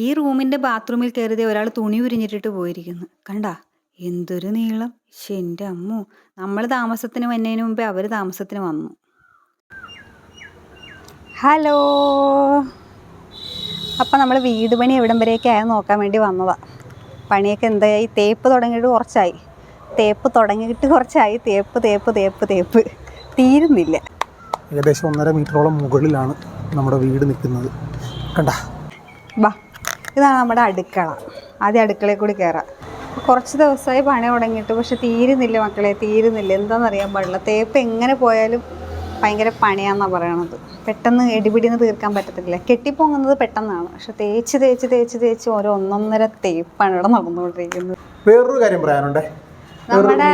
ഈ റൂമിൻ്റെ ബാത്റൂമിൽ കയറിയത് ഒരാൾ തുണി ഉരിഞ്ഞിട്ടിട്ട് പോയിരിക്കുന്നു. കണ്ടാ എന്തൊരു നീളം! എൻ്റെ അമ്മോ, നമ്മൾ താമസത്തിന് വന്നതിന് മുമ്പേ അവർ താമസത്തിന് വന്നു. ഹലോ, അപ്പം നമ്മൾ വീട് പണി എവിടം വരെയൊക്കെ ആയെന്ന് നോക്കാൻ വേണ്ടി വന്നതാണ്. പണിയൊക്കെ എന്തായി? തേപ്പ് തുടങ്ങിയിട്ട് കുറച്ചായി, തേപ്പ് തീരുന്നില്ല. ഏകദേശം 1.5 മീറ്ററോളം മുകളിലാണ് നമ്മുടെ വീട് നിൽക്കുന്നത്. കണ്ടാ, ബാ, ഇതാണ് നമ്മുടെ അടുക്കള. ആദ്യം അടുക്കളയിൽ കൂടി കയറാം. കുറച്ച് ദിവസമായി പണി തുടങ്ങിയിട്ട്, പക്ഷെ തീരുന്നില്ല മക്കളെ, തീരുന്നില്ല. എന്താണെന്നറിയാൻ പാടില്ല. തേപ്പ് എങ്ങനെ പോയാലും ഭയങ്കര പണിയാണെന്നാണ് പറയണത്. പെട്ടെന്ന് എടിപിടിന്ന് തീർക്കാൻ പറ്റത്തില്ല. കെട്ടിപ്പൊങ്ങുന്നത് പെട്ടെന്നാണ്, പക്ഷെ തേച്ച് ഓരോ 1.5 തേപ്പാണ് ഇവിടെ നടന്നുകൊണ്ടിരിക്കുന്നത്. വേറൊരു കാര്യം പറയാനുണ്ട്. നമ്മുടെ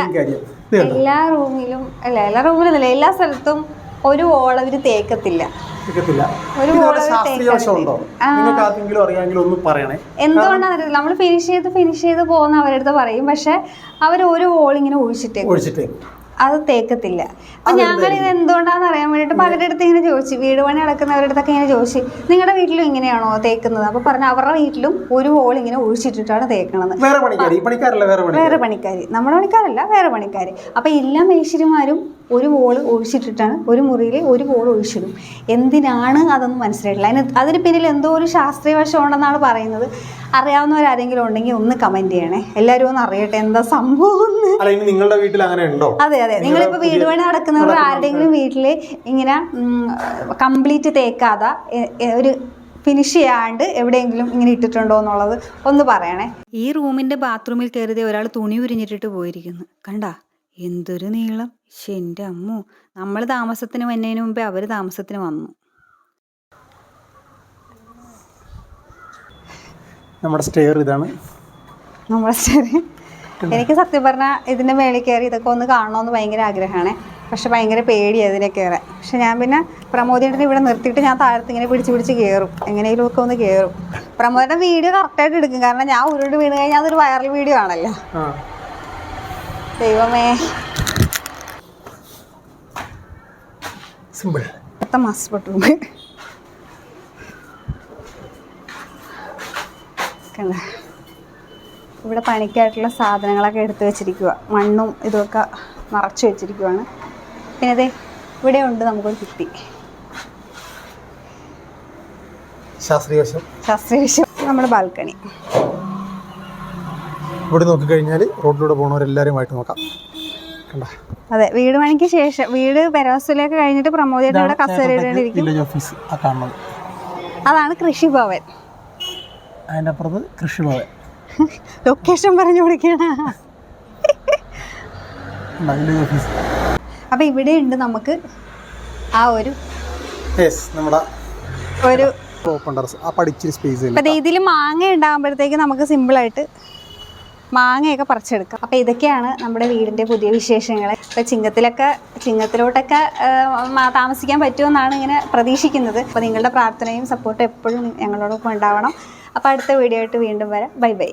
എല്ലാ റൂമിലും എല്ലാ സ്ഥലത്തും ഒരു വോൾ അവർ തേക്കത്തില്ല. എന്തുകൊണ്ടാണ് നമ്മൾ ഫിനിഷ് ചെയ്ത് പോകുന്ന അവരുടെ അടുത്ത് പറയും, പക്ഷെ അവർ ഒരു വോൾ ഇങ്ങനെ ഒഴിച്ചിട്ടേ അത് തേക്കത്തില്ല. അപ്പൊ ഞങ്ങൾ ഇത് എന്തുകൊണ്ടാന്ന് അറിയാൻ വേണ്ടിട്ട് പലരുടെ അടുത്ത് ഇങ്ങനെ ചോദിച്ചു, വീട് പണി നടക്കുന്നവരുടെ അടുത്തൊക്കെ ഇങ്ങനെ ചോദിച്ചു, നിങ്ങളുടെ വീട്ടിലും ഇങ്ങനെയാണോ തേക്കുന്നത്? അപ്പൊ പറഞ്ഞു അവരുടെ വീട്ടിലും ഒരു വോൾ ഇങ്ങനെ ഒഴിച്ചിട്ടിട്ടാണ് തേക്കണത്. വേറെ പണിക്കാരി, നമ്മുടെ പണിക്കാരല്ല, വേറെ പണിക്കാര്. അപ്പൊ എല്ലാ മേശരിമാരും ഒരു വോള് ഒഴിച്ചിട്ടിട്ടാണ്, ഒരു മുറിയിൽ ഒരു വോൾ ഒഴിച്ചിടും. എന്തിനാണ് അതൊന്നും മനസ്സിലായിട്ടില്ല. അതിന് പിന്നിൽ എന്തോ ഒരു ശാസ്ത്രീയ വശം ഉണ്ടെന്നാണ് പറയുന്നത്. അറിയാവുന്നവരാരെങ്കിലും ഉണ്ടെങ്കിൽ ഒന്ന് കമന്റ് ചെയ്യണേ, എല്ലാവരും ഒന്ന് അറിയട്ടെ എന്താ സംഭവം. നിങ്ങളുടെ വീട്ടിൽ അങ്ങനെ ഉണ്ടോ? അതെ, നിങ്ങളിപ്പോ വീട് പണി നടക്കുന്നവർ ആരുടെയെങ്കിലും വീട്ടില് ഇങ്ങനെ കംപ്ലീറ്റ് തേക്കാതെ ഒരു ഫിനിഷ് ചെയ്യാണ്ട് എവിടെയെങ്കിലും ഇങ്ങനെ ഇട്ടിട്ടുണ്ടോ എന്നുള്ളത് ഒന്ന് പറയണേ. ഈ റൂമിന്റെ ബാത്റൂമിൽ കയറിയത് ഒരാൾ തുണി ഉരിഞ്ഞിട്ടിട്ട് പോയിരിക്കുന്നു. കണ്ടാ എന്തൊരു നീളം! എൻ്റെ അമ്മോ, നമ്മൾ താമസത്തിന് വന്നതിന് മുമ്പേ അവർ താമസത്തിന് വന്നു. നമ്മുടെ സ്റ്റെയർ ഇതാണ്. എനിക്ക് സത്യം പറഞ്ഞാൽ ഇതിൻ്റെ മേളിൽ കയറി ഇതൊക്കെ ഒന്ന് കാണണമെന്ന് ഭയങ്കര ആഗ്രഹമാണ്. പക്ഷെ ഭയങ്കര പേടിയാണ് ഇതിനെ കയറാൻ. പക്ഷെ ഞാൻ പിന്നെ പ്രമോദിൻ്റെ ഇവിടെ നിർത്തിയിട്ട് ഞാൻ താഴത്ത് ഇങ്ങനെ പിടിച്ച് കയറും, എങ്ങനെയെങ്കിലും ഒക്കെ ഒന്ന് കയറും. പ്രമോദിൻ്റെ വീഡിയോ കറക്റ്റായിട്ട് എടുക്കും, കാരണം ഞാൻ ഉരുണ്ട് വീണ് കഴിഞ്ഞാൽ അതൊരു വൈറൽ വീഡിയോ ആണല്ലോ. ദൈവമേ, സിമ്പിൾ മാസ്പെട്ടു. ഇവിടെ പണിക്കായിട്ടുള്ള സാധനങ്ങളൊക്കെ എടുത്തു വെച്ചിരിക്കുക, മണ്ണും ഇതൊക്കെ നിറച്ച് വെച്ചിരിക്കുവാണ്. പിന്നെ അതെ ഇവിടെ ഉണ്ട് നമുക്കൊരു കുട്ടി. ശാസ്ത്രീയവശം നമ്മുടെ ബാൽക്കണി. ഇവിടെ നോക്കിക്കഴിഞ്ഞാൽ റോഡിലൂടെ പോകുന്നവരെല്ലാവരുമായിട്ട് നോക്കാം. അതെ, വീട് പണിക്ക് ശേഷം വീട് പെരവസ്തുലേക്ക് കഴിഞ്ഞിട്ട് പ്രമോദിയുടെ ഇവിടെ കസേരയിലിരിക്കും. അതാണ് കൃഷിഭവൻ. അതിൻ്റെ അപ്പുറത്ത് കൃഷിഭവൻ. ലൊക്കേഷൻ പറഞ്ഞു കൊടുക്കണ. അപ്പൊ ഇവിടെ ഉണ്ട് നമുക്ക് ആ ഒരു ഇതിൽ മാങ്ങ ഉണ്ടാകുമ്പോഴത്തേക്ക് നമുക്ക് സിമ്പിളായിട്ട് മാങ്ങയൊക്കെ പറിച്ചെടുക്കാം. അപ്പോൾ ഇതൊക്കെയാണ് നമ്മുടെ വീടിൻ്റെ പുതിയ വിശേഷങ്ങൾ. ഇപ്പോൾ ചിങ്ങത്തിലോട്ടൊക്കെ താമസിക്കാൻ പറ്റുമെന്നാണ് ഇങ്ങനെ പ്രതീക്ഷിക്കുന്നത്. അപ്പോൾ നിങ്ങളുടെ പ്രാർത്ഥനയും സപ്പോർട്ടും എപ്പോഴും ഞങ്ങളോടൊപ്പം ഉണ്ടാവണം. അപ്പോൾ അടുത്ത വീഡിയോ ആയിട്ട് വീണ്ടും വരാം. ബൈ.